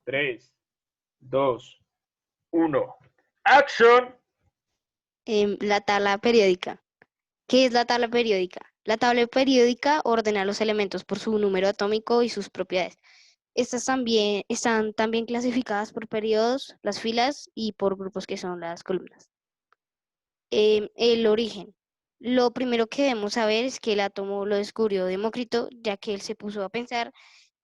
3, 2, 1. ¡Action! La tabla periódica. ¿Qué es la tabla periódica? La tabla periódica ordena los elementos por su número atómico y sus propiedades. Estas también están también clasificadas por periodos, las filas y por grupos que son las columnas. El origen. Lo primero que debemos saber es que el átomo lo descubrió Demócrito, ya que él se puso a pensar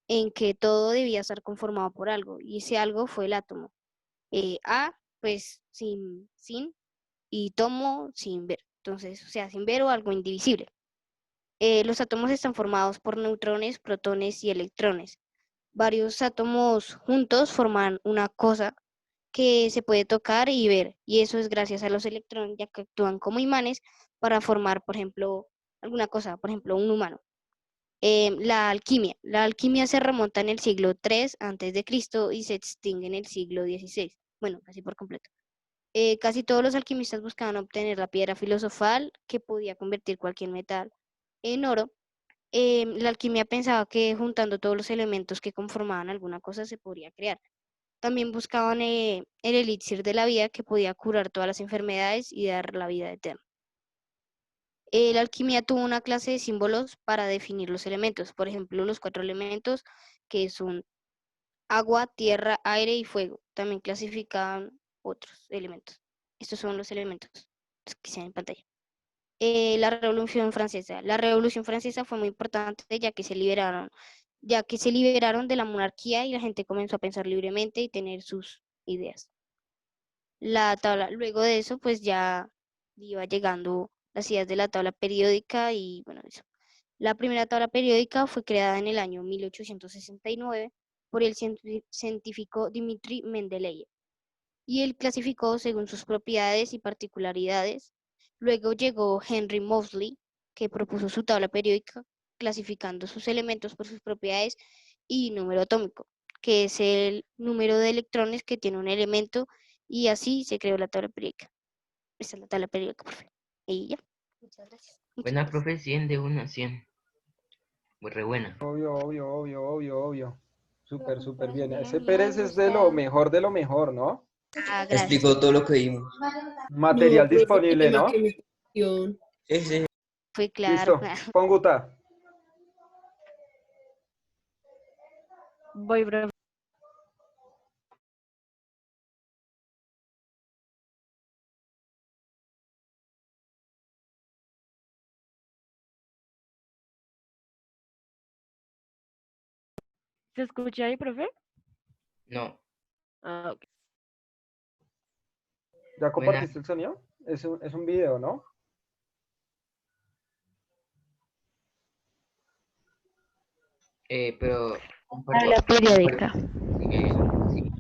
en que todo debía estar conformado por algo, y ese algo fue el átomo. Pues sin, y tomo sin ver. Entonces, o sea, sin ver o algo indivisible. Los átomos están formados por neutrones, protones y electrones. Varios átomos juntos forman una cosa que se puede tocar y ver, y eso es gracias a los electrones, ya que actúan como imanes para formar, por ejemplo, alguna cosa, por ejemplo, un humano. La alquimia. La alquimia se remonta en el siglo III antes de Cristo y se extingue en el siglo XVI. Bueno, casi por completo. Casi todos los alquimistas buscaban obtener la piedra filosofal que podía convertir cualquier metal en oro. La alquimia pensaba que juntando todos los elementos que conformaban alguna cosa se podría crear. También buscaban el elixir de la vida que podía curar todas las enfermedades y dar la vida eterna. La alquimia tuvo una clase de símbolos para definir los elementos, por ejemplo, los 4 elementos que son agua, tierra, aire y fuego. También clasificaban otros elementos. Estos son los elementos que se ven en pantalla. La Revolución Francesa. La Revolución Francesa fue muy importante ya que se liberaron de la monarquía y la gente comenzó a pensar libremente y tener sus ideas. La tabla, luego de eso, pues ya iba llegando las ideas de la tabla periódica y bueno, eso. La primera tabla periódica fue creada en el año 1869 por el científico Dmitri Mendeleev y él clasificó según sus propiedades y particularidades. Luego llegó Henry Moseley, que propuso su tabla periódica clasificando sus elementos por sus propiedades y número atómico, que es el número de electrones que tiene un elemento, y así se creó la tabla periódica. Esta es la tabla periódica, profe. Y ya. Muchas gracias. Muchas Buena, gracias. profe, 100 de una, 100. Muy re buena. Obvio, obvio, obvio, obvio, obvio. Súper, súper bien. Ese No Pérez me es gusta. de lo mejor, ¿no? Gracias. Explicó todo lo que vimos. No, Material profe, qué disponible, pena ¿no? que me cuestión. Sí, sí. Fue claro. Listo. Pon Guta. Voy, profe. ¿Se escucha ahí, profe? No. Ah, ok. ¿Ya Buena. compartiste el sonido? Es un video, ¿no? Pero Tabla periódica. sí.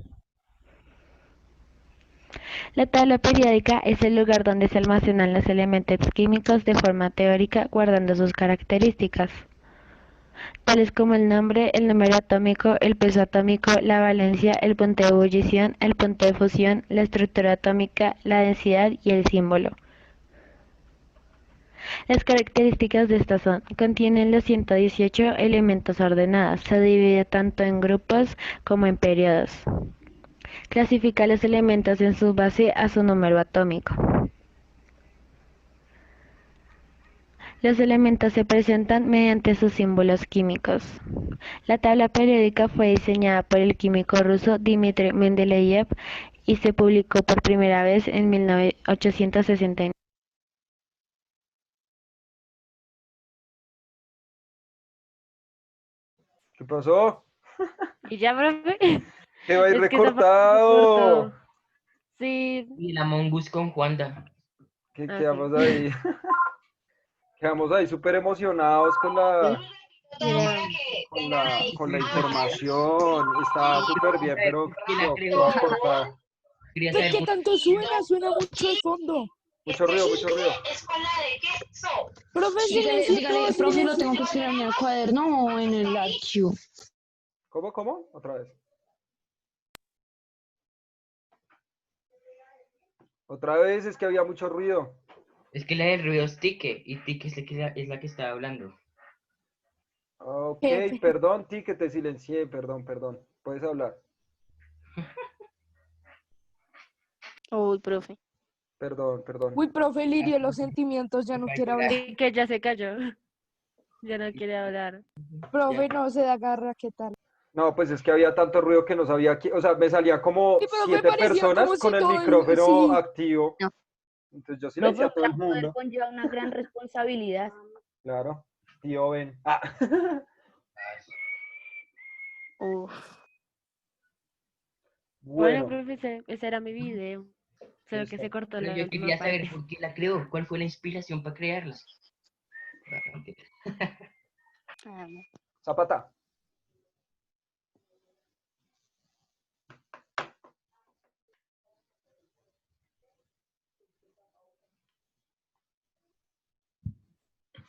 La tabla periódica es el lugar donde se almacenan los elementos químicos de forma teórica, guardando sus características, tales como el nombre, el número atómico, el peso atómico, la valencia, el punto de ebullición, el punto de fusión, la estructura atómica, la densidad y el símbolo. Las características de esta son: contienen los 118 elementos ordenados, se divide tanto en grupos como en periodos. Clasifica los elementos en su base a su número atómico. Los elementos se presentan mediante sus símbolos químicos. La tabla periódica fue diseñada por el químico ruso Dmitri Mendeleev y se publicó por primera vez en 1869. ¿Qué pasó? ¿Y ya, profe? Quedó ahí Es que esa parte se recortado. cortó. Sí. Y el Among Us con Juanda. Que Ah, sí. quedamos ahí. Quedamos ahí súper emocionados Era con la información. Estaba súper bien, pero ¿Quién la quedó creó? toda cortada. Quería ¿Qué, saber qué por tanto suena? Suena mucho de fondo. Mucho ruido, mucho ruido. Profe, Dígale, silencio dígale, todo, profe, lo silencio tengo que todo. escribir en el cuaderno o en el archivo. ¿Cómo, cómo? Otra vez. Otra vez es que había mucho ruido. Es que la del ruido es Tique, y Tique es la que está hablando. Ok, Jefe. perdón, ti que te silencié, perdón, perdón. Puedes hablar. Uy, profe. Perdón, perdón. Uy, profe Lirio, los sentimientos ya no quiere hablar. Sí, que ya se cayó. Ya no quiere hablar. Profe, no se da garra, ¿qué tal? No, pues es que había tanto ruido que no sabía o sea, me salía como Sí, profe, 7 parecía personas como con si el todo micrófono sí. activo. No. Entonces yo No, silencié a profe, todo el el poder mundo. conlleva una gran responsabilidad. Claro. Tío Ben. Ah. Uf. Bueno, Bueno, profe, ese era mi video. Solo que se listo. cortó Pero la yo última quería saber parte. por qué la creó, cuál fue la inspiración para crearla. Ah, mentira. Ah, no. Zapata.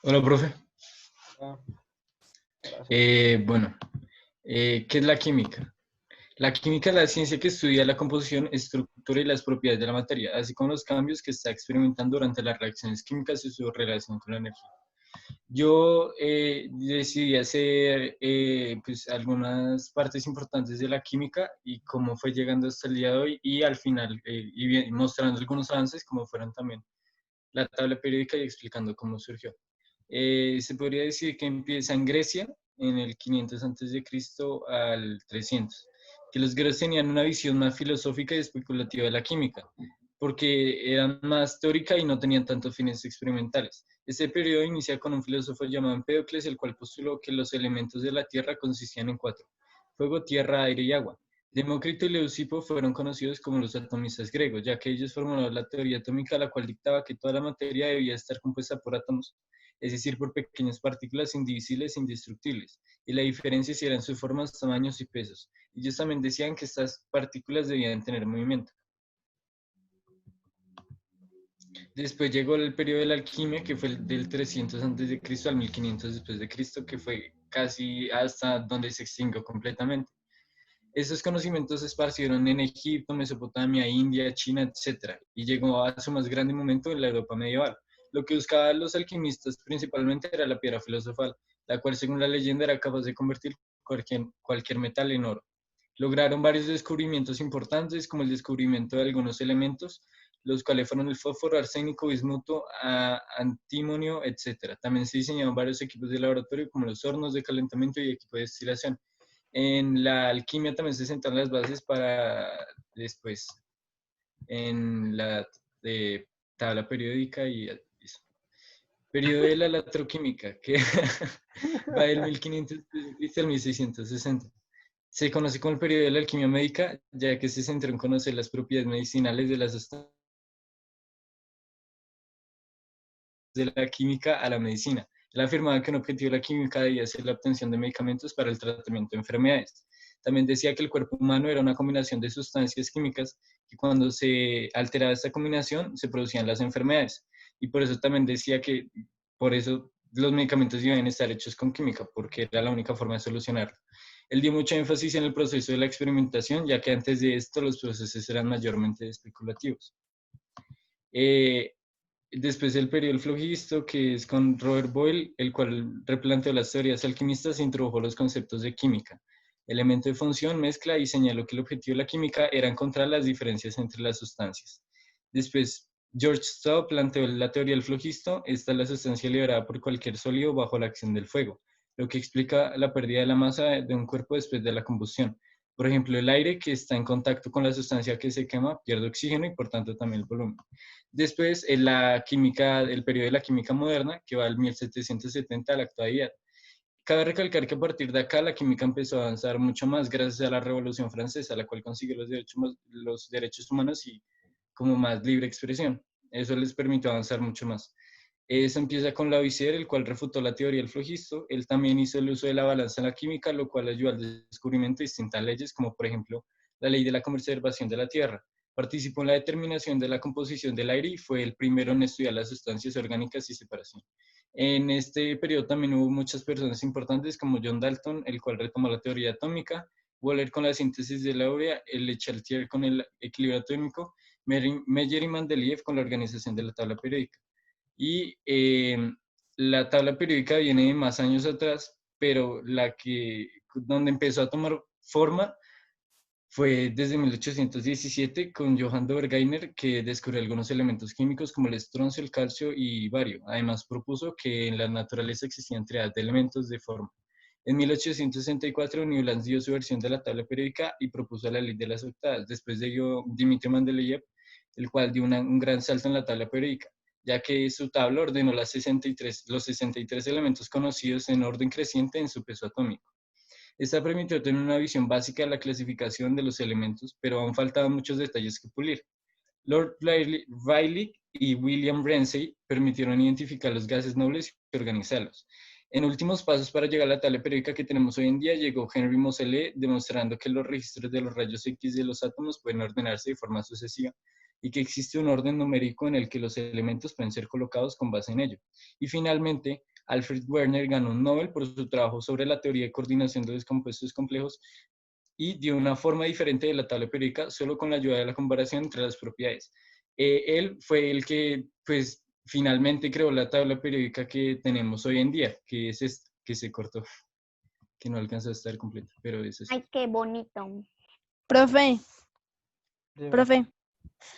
Hola, profe. Ah, gracias. Bueno, ¿qué es la química? La química es la ciencia que estudia la composición, estructura y las propiedades de la materia, así como los cambios que está experimentando durante las reacciones químicas y su relación con la energía. Yo decidí hacer pues, algunas partes importantes de la química y cómo fue llegando hasta el día de hoy y al final mostrando algunos avances como fueron también la tabla periódica y explicando cómo surgió. Se podría decir que empieza en Grecia, en el 500 antes de Cristo al 300, que los griegos tenían una visión más filosófica y especulativa de la química, porque eran más teórica y no tenían tantos fines experimentales. Este periodo inicia con un filósofo llamado Empédocles, el cual postuló que los elementos de la Tierra consistían en 4: fuego, tierra, aire y agua. Demócrito y Leucipo fueron conocidos como los atomistas griegos, ya que ellos formularon la teoría atómica, la cual dictaba que toda la materia debía estar compuesta por átomos, es decir, por pequeñas partículas indivisibles e indestructibles, y la diferencia si eran sus formas, tamaños y pesos. Ellos también decían que estas partículas debían tener movimiento. Después llegó el periodo de la alquimia, que fue del 300 a.C. al 1500 después de Cristo, que fue casi hasta donde se extinguió completamente. Esos conocimientos se esparcieron en Egipto, Mesopotamia, India, China, etc. Y llegó a su más grande momento en la Europa medieval. Lo que buscaban los alquimistas principalmente era la piedra filosofal, la cual según la leyenda era capaz de convertir cualquier metal en oro. Lograron varios descubrimientos importantes, como el descubrimiento de algunos elementos, los cuales fueron el fósforo, arsénico, bismuto, antimonio, etc. También se diseñaron varios equipos de laboratorio, como los hornos de calentamiento y equipos de destilación. En la alquimia también se sentan las bases para después en la tabla periódica y eso. Periodo de la electroquímica, que va del 1500 al 1660. Se conoce como el periodo de la alquimia médica, ya que se centró en conocer las propiedades medicinales de las sustancias de la química a la medicina. Él afirmaba que un objetivo de la química debía ser la obtención de medicamentos para el tratamiento de enfermedades. También decía que el cuerpo humano era una combinación de sustancias químicas que cuando se alteraba esta combinación se producían las enfermedades. Y por eso también decía que por eso los medicamentos debían estar hechos con química, porque era la única forma de solucionarlo. Él dio mucho énfasis en el proceso de la experimentación, ya que antes de esto los procesos eran mayormente especulativos. Después el periodo del flogisto, que es con Robert Boyle, el cual replanteó las teorías alquimistas e introdujo los conceptos de química, elemento de función, mezcla, y señaló que el objetivo de la química era encontrar las diferencias entre las sustancias. Después, George Stowe planteó la teoría del flogisto. Esta es la sustancia liberada por cualquier sólido bajo la acción del fuego, lo que explica la pérdida de la masa de un cuerpo después de la combustión. Por ejemplo, el aire que está en contacto con la sustancia que se quema pierde oxígeno y por tanto también el volumen. Después, en la química, el periodo de la química moderna, que va del 1770 a la actualidad. Cabe recalcar que a partir de acá la química empezó a avanzar mucho más gracias a la Revolución Francesa, la cual consiguió los derechos humanos y como más libre expresión. Eso les permitió avanzar mucho más. Eso empieza con Lavoisier, el cual refutó la teoría del flogisto. Él también hizo el uso de la balanza en la química, lo cual ayudó al descubrimiento de distintas leyes, como por ejemplo la ley de la conservación de la tierra. Participó en la determinación de la composición del aire y fue el primero en estudiar las sustancias orgánicas y separación. En este periodo también hubo muchas personas importantes como John Dalton, el cual retomó la teoría atómica, Wöhler con la síntesis de la urea, Le Chatelier con el equilibrio atómico, Meyer y Mendeleev con la organización de la tabla periódica. Y la tabla periódica viene de más años atrás, pero donde empezó a tomar forma Fue desde 1817 con Johann Dobergeiner que descubrió algunos elementos químicos como el estroncio, el calcio y bario. Además propuso que en la naturaleza existían triadas de elementos de forma. En 1864 Newlands dio su versión de la tabla periódica y propuso la ley de las octavas. Después de ello Dmitri Mendeleev, el cual dio un gran salto en la tabla periódica, ya que su tabla ordenó los 63 elementos conocidos en orden creciente en su peso atómico. Esta permitió tener una visión básica de la clasificación de los elementos, pero aún faltaban muchos detalles que pulir. Lord Rayleigh y William Ramsay permitieron identificar los gases nobles y organizarlos. En últimos pasos para llegar a la tabla periódica que tenemos hoy en día, llegó Henry Moseley demostrando que los registros de los rayos X de los átomos pueden ordenarse de forma sucesiva y que existe un orden numérico en el que los elementos pueden ser colocados con base en ello. Y finalmente, Alfred Werner ganó un Nobel por su trabajo sobre la teoría de coordinación de los compuestos complejos y dio una forma diferente de la tabla periódica solo con la ayuda de la comparación entre las propiedades. Él fue el que, pues, finalmente creó la tabla periódica que tenemos hoy en día, que es esta, que se cortó, que no alcanzó a estar completa, pero eso sí. Ay, qué bonito. Profe, Dime. profe, lo que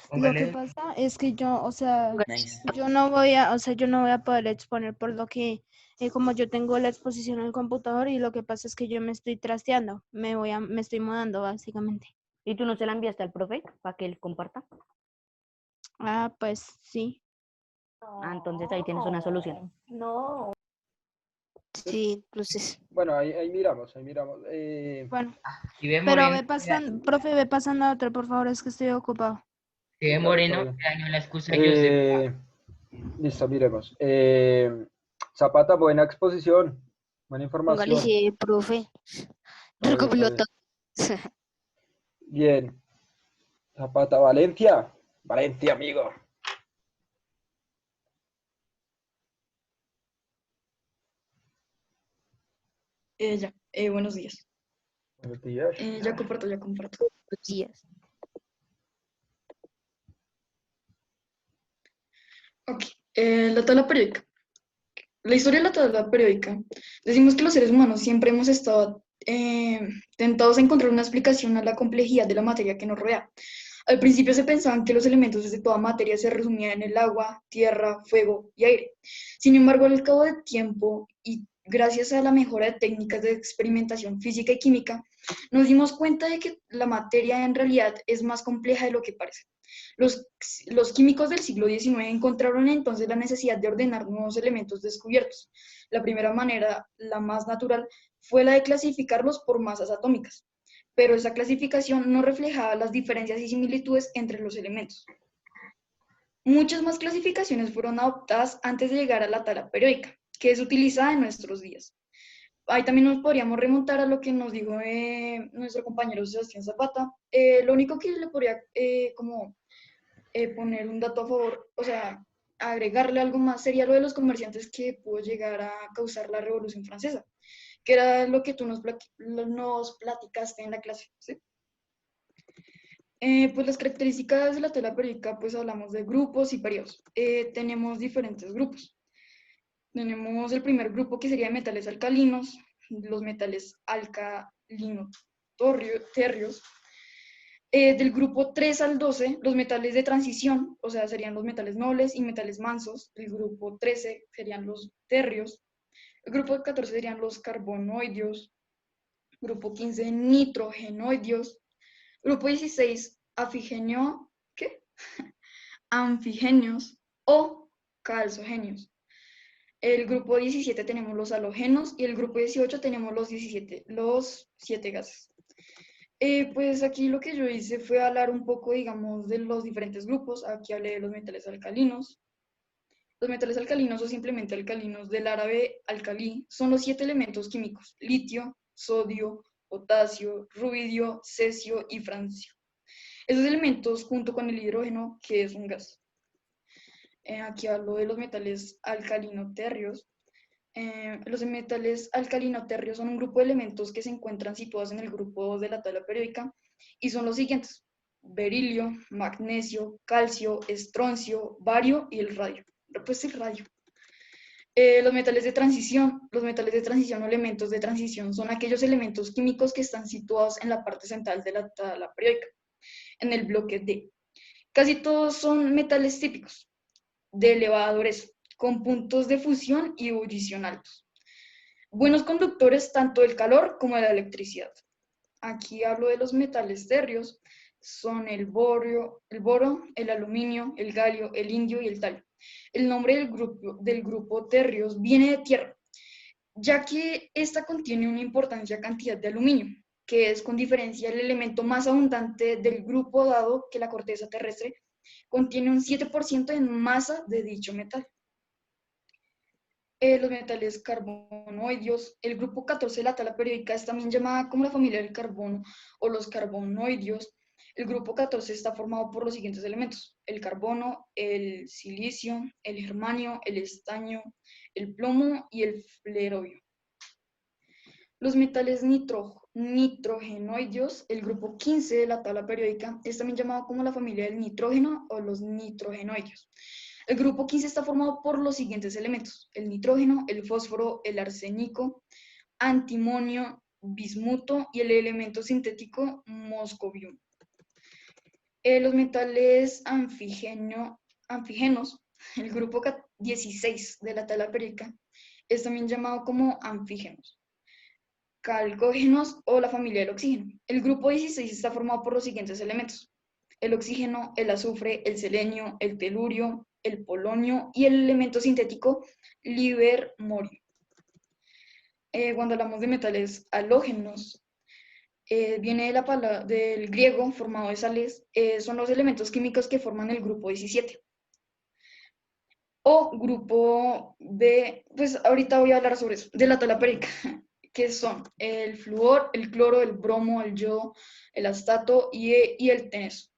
Póngale. pasa es que yo, o sea, Nice. yo no voy a poder exponer por lo que, como yo tengo la exposición en el computador y lo que pasa es que yo me estoy trasteando, me estoy mudando básicamente. ¿Y tú no se la enviaste al profe para que él comparta? Ah, pues sí. Ah, entonces ahí tienes una solución. Sí, entonces. Bueno, ahí miramos, ahí miramos. Bueno, Si ve pero Moreno, ve pasando, profe, ve pasando a otro, por favor, es que estoy ocupado. si ve Dale, Moreno, todo bien. le dañó la excusa a Joseph. Listo, miremos. Zapata, buena exposición, buena Póngale información. sí, profe. Todo bien, todo Recopiló bien. todo. Bien. Zapata, Valencia. Valencia, amigo. Buenos días. Buenos días. Ya comparto. Buenos días. Ok, la tabla periódica. La historia de la tabla periódica. Decimos que los seres humanos siempre hemos estado tentados a encontrar una explicación a la complejidad de la materia que nos rodea. Al principio se pensaban que los elementos de toda materia se resumían en el agua, tierra, fuego y aire. Sin embargo, al cabo del tiempo y gracias a la mejora de técnicas de experimentación física y química, nos dimos cuenta de que la materia en realidad es más compleja de lo que parece. Los químicos del siglo XIX encontraron entonces la necesidad de ordenar nuevos elementos descubiertos. La primera manera, la más natural, fue la de clasificarlos por masas atómicas, pero esa clasificación no reflejaba las diferencias y similitudes entre los elementos. Muchas más clasificaciones fueron adoptadas antes de llegar a la tabla periódica, que es utilizada en nuestros días. Ahí también nos podríamos remontar a lo que nos dijo nuestro compañero Sebastián Zapata. Lo único que le podría poner un dato a favor, o sea, agregarle algo más, sería lo de los comerciantes que pudo llegar a causar la Revolución Francesa, que era lo que tú nos platicaste en la clase, ¿sí? Pues las características de la tabla periódica, pues hablamos de grupos y periodos. Tenemos diferentes grupos. Tenemos el primer grupo que sería metales alcalinos, los metales alcalino-terrios. Del grupo 3 al 12, los metales de transición, o sea, serían los metales nobles y metales mansos. El grupo 13 serían los terrios. El grupo 14 serían los carbonoideos. Grupo 15, nitrogenoideos. Grupo 16, anfigenios o calzogenios. El grupo 17 tenemos los halógenos y el grupo 18 tenemos los 7 gases. Pues aquí lo que yo hice fue hablar un poco, digamos, de los diferentes grupos. Aquí hablé de los metales alcalinos. Los metales alcalinos o simplemente alcalinos del árabe alcalí son los 7 elementos químicos: litio, sodio, potasio, rubidio, cesio y francio. Esos elementos junto con el hidrógeno, que es un gas. Aquí hablo de los metales alcalino-terrios. Los metales alcalino-terrios son un grupo de elementos que se encuentran situados en el grupo 2 de la tabla periódica y son los siguientes: berilio, magnesio, calcio, estroncio, bario y el radio. Pues el radio. Los metales de transición o elementos de transición son aquellos elementos químicos que están situados en la parte central de la tabla periódica, en el bloque D. Casi todos son metales típicos, de elevada dureza, con puntos de fusión y ebullición altos. Buenos conductores tanto del calor como de la electricidad. Aquí hablo de los metales térreos, son el boro, el aluminio, el galio, el indio y el talio. El nombre del grupo térreos viene de tierra, ya que esta contiene una importante cantidad de aluminio, que es con diferencia el elemento más abundante del grupo, dado que la corteza terrestre contiene un 7% en masa de dicho metal. Los metales carbonoideos, el grupo 14 de la tabla periódica es también llamada como la familia del carbono o los carbonoideos. El grupo 14 está formado por los siguientes elementos: el carbono, el silicio, el germanio, el estaño, el plomo y el flerovio. Los metales nitrogenoideos, el grupo 15 de la tabla periódica, es también llamado como la familia del nitrógeno o los nitrogenoideos. El grupo 15 está formado por los siguientes elementos: el nitrógeno, el fósforo, el arsénico, antimonio, bismuto y el elemento sintético moscovium. Los metales anfígenos, el grupo 16 de la tabla periódica, es también llamado como anfígenos. Calcógenos o la familia del oxígeno. El grupo 16 está formado por los siguientes elementos: el oxígeno, el azufre, el selenio, el telurio, el polonio y el elemento sintético livermorio. Cuando hablamos de metales halógenos, viene de del griego, formado de sales, son los elementos químicos que forman el grupo 17. O grupo B, pues ahorita voy a hablar sobre eso, de la tabla periódica, que son el flúor, el cloro, el bromo, el yodo, el astato y el teneso.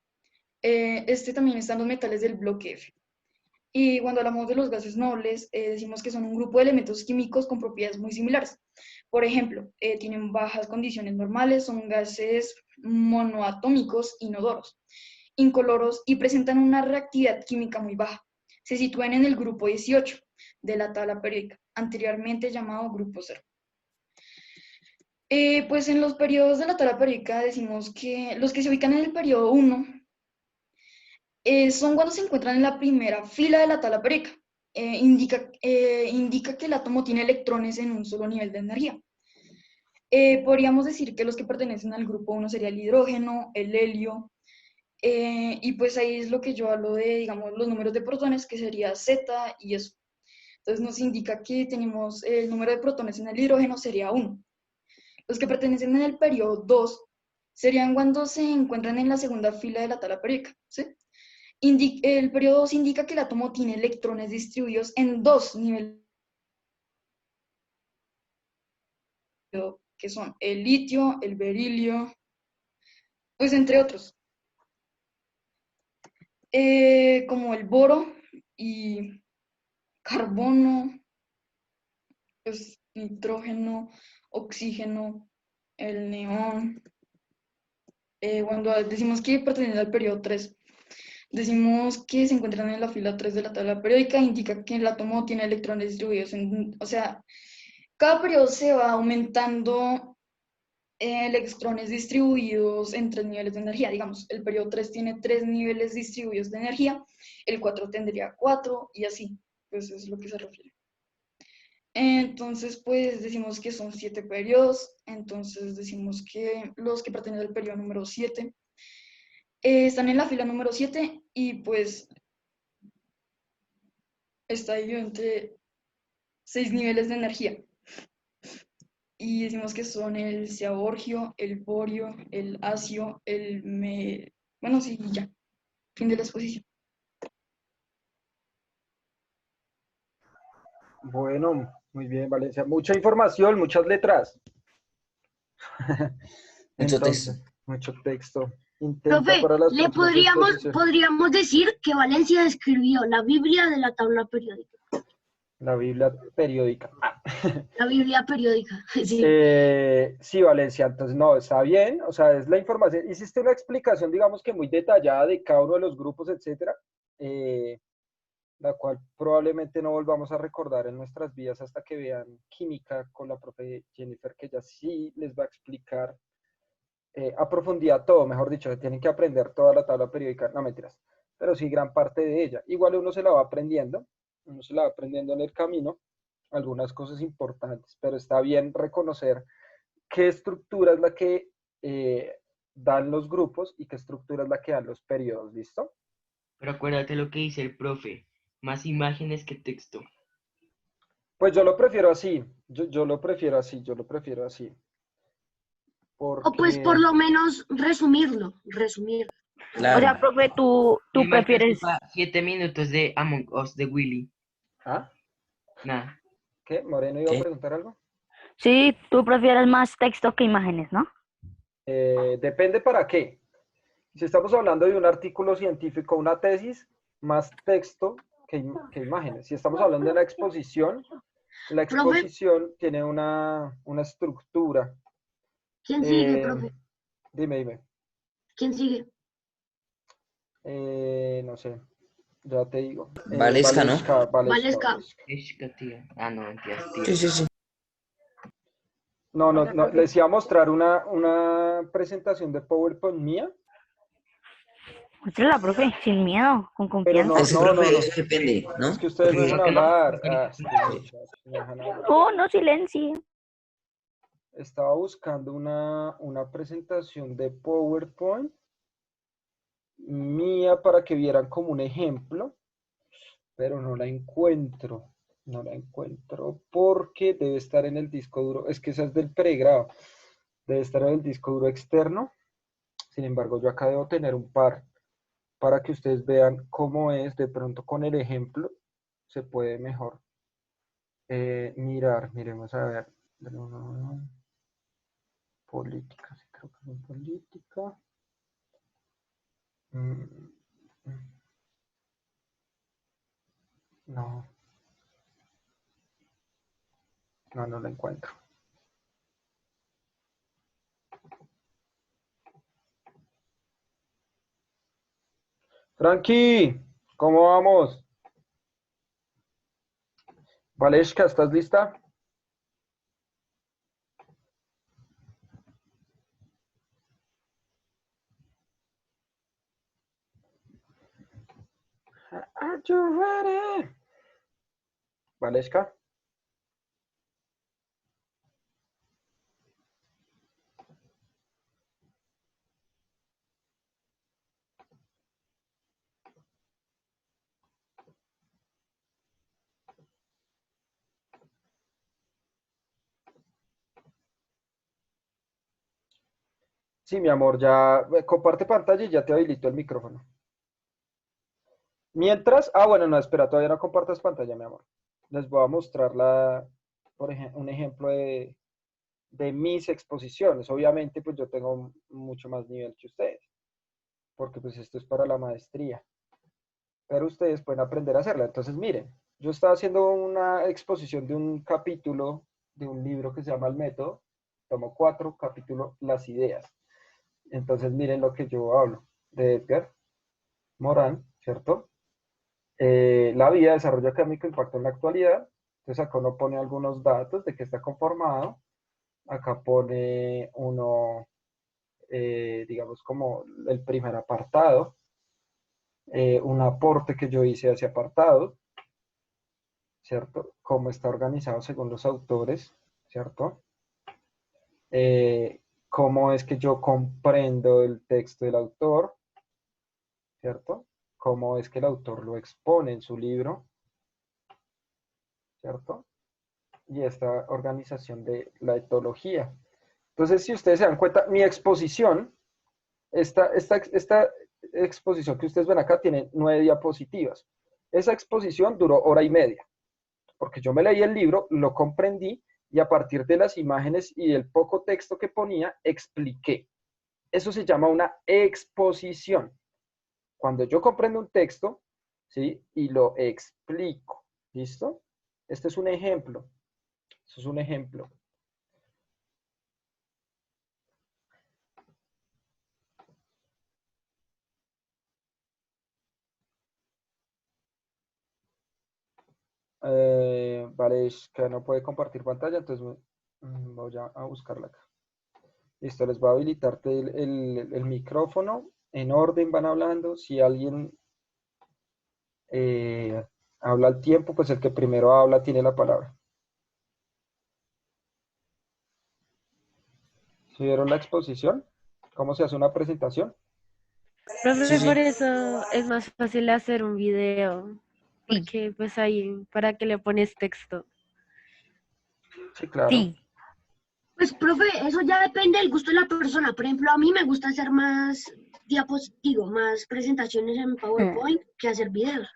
También están los metales del bloque F. Y cuando hablamos de los gases nobles, decimos que son un grupo de elementos químicos con propiedades muy similares. Por ejemplo, tienen bajas condiciones normales, son gases monoatómicos, inodoros, incoloros y presentan una reactividad química muy baja. Se sitúan en el grupo 18 de la tabla periódica, anteriormente llamado grupo 0. Pues en los periodos de la tabla periódica decimos que los que se ubican en el periodo 1 son cuando se encuentran en la primera fila de la tabla periódica. Indica que el átomo tiene electrones en un solo nivel de energía. Podríamos decir que los que pertenecen al grupo 1 sería el hidrógeno, el helio, y pues ahí es lo que yo hablo de, digamos, los números de protones, que sería Z y eso. Entonces nos indica que tenemos el número de protones en el hidrógeno sería 1. Los que pertenecen en el periodo 2 serían cuando se encuentran en la segunda fila de la tabla periódica, ¿sí? El periodo 2 indica que el átomo tiene electrones distribuidos en 2 niveles, que son el litio, el berilio, pues entre otros, como el boro y carbono, pues nitrógeno, oxígeno, el neón. Cuando decimos que pertenece al periodo 3, decimos que se encuentran en la fila 3 de la tabla periódica, indica que el átomo tiene electrones distribuidos o sea, cada periodo se va aumentando electrones distribuidos en 3 niveles de energía. Digamos, el periodo 3 tiene 3 niveles distribuidos de energía, el 4 tendría 4 y así, pues es lo que se refiere. Entonces, pues decimos que son 7 periodos, entonces decimos que los que pertenecen al periodo número 7 están en la fila número 7 y pues está dividido entre 6 niveles de energía. Y decimos que son el seaborgio, el borio, el acio, bueno, sí, ya. Fin de la exposición. Bueno, muy bien, Valencia. Mucha información, muchas letras. Mucho Entonces, texto. mucho texto. Intenta Profe, para las le próximas exposiciones. podríamos decir que Valencia escribió la Biblia de la tabla periódica. La Biblia periódica. La Biblia periódica, sí. Sí, Valencia, entonces no, está bien, o sea, es la información. Hiciste una explicación, digamos que muy detallada de cada uno de los grupos, etcétera. la cual probablemente no volvamos a recordar en nuestras vidas hasta que vean química con la profe Jennifer, que ella sí les va a explicar a profundidad todo, mejor dicho, se tienen que aprender toda la tabla periódica, no mentiras, pero sí gran parte de ella. Igual uno se la va aprendiendo en el camino, algunas cosas importantes, pero está bien reconocer qué estructura es la que dan los grupos y qué estructura es la que dan los periodos, ¿listo? Pero acuérdate lo que dice el profe, más imágenes que texto. Pues yo lo prefiero así, yo lo prefiero así, yo lo prefiero así. O pues por Porque, lo menos resumir. O sea, Claro. profe, tú Mi prefieres, Minecraft lleva 7 minutos de Among Us de Willy. ¿ah? Nada. ¿Qué? ¿Moreno iba a ¿Qué? preguntar algo? sí, tú prefieres más texto que imágenes, ¿no? Depende para qué. Si estamos hablando de un artículo científico, una tesis, más texto que imágenes. Si estamos hablando de la Profe, exposición tiene una estructura. ¿quién sigue, profe? Dime. ¿Quién sigue? No sé, ya te digo. Valesca, ¿no? Valesca. Tía. Ah, no, mentiras, tío. Sí. No, les iba a mostrar una presentación de PowerPoint mía, Muéstrala, profe, sin miedo, con pero no, confianza. Ese profe, eso depende, ¿no? es que ustedes no Porque dejan ¿Por qué no? hablar. ¿Por qué no? Estos muchachos no dejan hablar. Oh, no, silencio. Estaba buscando una presentación de PowerPoint mía para que vieran como un ejemplo, pero no la encuentro. No la encuentro porque debe estar en el disco duro. Es que esa es del pregrado. Debe estar en el disco duro externo. Sin embargo, yo acá debo tener un par para que ustedes vean cómo es. De pronto con el ejemplo se puede mejor mirar. Miremos a ver. Política, sí creo que es política. No, no la encuentro. Frankie, ¿cómo vamos? Valeshka, ¿estás lista? Are you ready? Valeshka. Sí, mi amor, ya comparte pantalla y ya te habilito el micrófono. Mientras, bueno, no, espera, todavía no compartas pantalla, mi amor. Les voy a mostrar un ejemplo de mis exposiciones. Obviamente, pues yo tengo mucho más nivel que ustedes, porque pues esto es para la maestría. Pero ustedes pueden aprender a hacerla. Entonces, miren, yo estaba haciendo una exposición de un capítulo de un libro que se llama El Método. Tomo 4, capítulo Las Ideas. Entonces, miren lo que yo hablo de Edgar Morán, ¿cierto? La vida, desarrollo académico, impacto en la actualidad. Entonces, acá uno pone algunos datos de qué está conformado. Acá pone uno, digamos, como el primer apartado, un aporte que yo hice a ese apartado, ¿cierto? Cómo está organizado según los autores, ¿cierto? Cómo es que yo comprendo el texto del autor, ¿cierto? Cómo es que el autor lo expone en su libro, ¿cierto? Y esta organización de la etología. Entonces, si ustedes se dan cuenta, mi exposición, esta exposición que ustedes ven acá tiene 9 diapositivas. Esa exposición duró 1 hora y media, porque yo me leí el libro, lo comprendí y a partir de las imágenes y del poco texto que ponía, expliqué. Eso se llama una exposición. Cuando yo comprendo un texto, ¿sí? Y lo explico, ¿listo? Este es un ejemplo. Eso es un ejemplo. Vale, es que no puede compartir pantalla, entonces voy a buscarla acá. Listo, les voy a habilitar el micrófono. En orden van hablando. Si alguien habla al tiempo, pues el que primero habla tiene la palabra. ¿Sí vieron la exposición? ¿Cómo se hace una presentación? Profe, Sí, por sí. eso es más fácil hacer un video, porque pues ahí, ¿para qué le pones texto? Sí, claro. Sí. Pues, profe, eso ya depende del gusto de la persona. Por ejemplo, a mí me gusta hacer más diapositivas, más presentaciones en PowerPoint que hacer videos.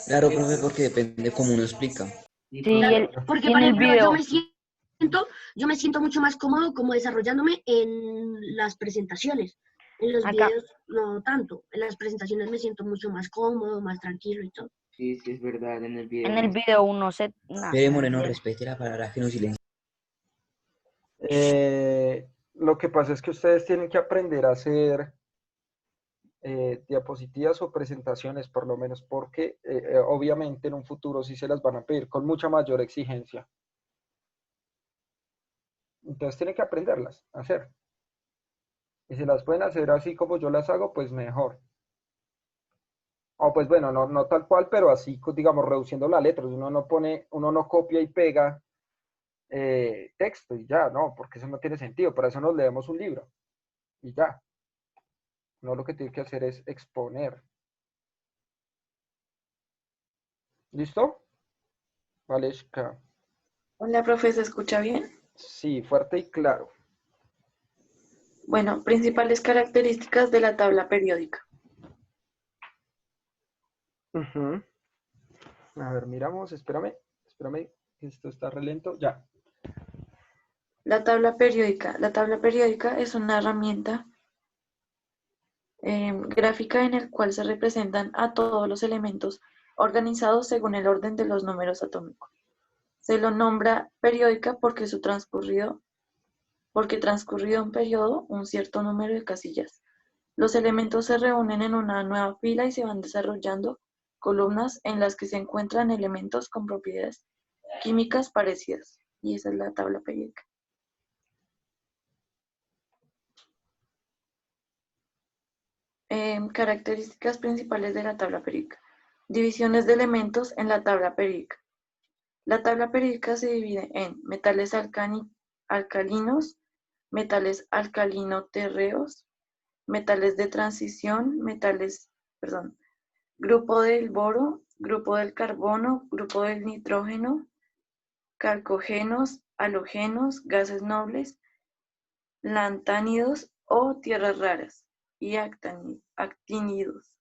Claro, profe, porque depende cómo uno explica. Sí, Sí, profe. Porque, y por en el ejemplo, video. yo me siento mucho más cómodo como desarrollándome en las presentaciones. En los Acá. videos no tanto. En las presentaciones me siento mucho más cómodo, más tranquilo y todo. Sí, sí, es verdad, en el video. En el video uno se... nah, Pere Moreno, mentira. respete la palabra que no silencia. Lo que pasa es que ustedes tienen que aprender a hacer diapositivas o presentaciones, por lo menos, porque obviamente en un futuro sí se las van a pedir con mucha mayor exigencia. Entonces tienen que aprenderlas a hacer. Y si las pueden hacer así como yo las hago, pues mejor. O pues bueno, no tal cual, pero así, digamos, reduciendo la letra. Uno no copia y pega texto y ya, no, porque eso no tiene sentido. Para eso nos leemos un libro y ya. No, lo que tiene que hacer es exponer. ¿Listo? Valeshka. Hola, profe, ¿se escucha bien? Sí, fuerte y claro. Bueno, principales características de la tabla periódica. A ver, miramos, espérame, que esto está re lento, ya. La tabla periódica. La tabla periódica es una herramienta gráfica en el cual se representan a todos los elementos organizados según el orden de los números atómicos. Se lo nombra periódica porque transcurrido un periodo, un cierto número de casillas. Los elementos se reúnen en una nueva fila y se van desarrollando columnas en las que se encuentran elementos con propiedades químicas parecidas. Y esa es la tabla periódica. Características principales de la tabla periódica. Divisiones de elementos en la tabla periódica. La tabla periódica se divide en metales alcalinos, metales alcalino-terreos, metales de transición, grupo del boro, grupo del carbono, grupo del nitrógeno, calcógenos, halógenos, gases nobles, lantánidos o tierras raras, y actínidos.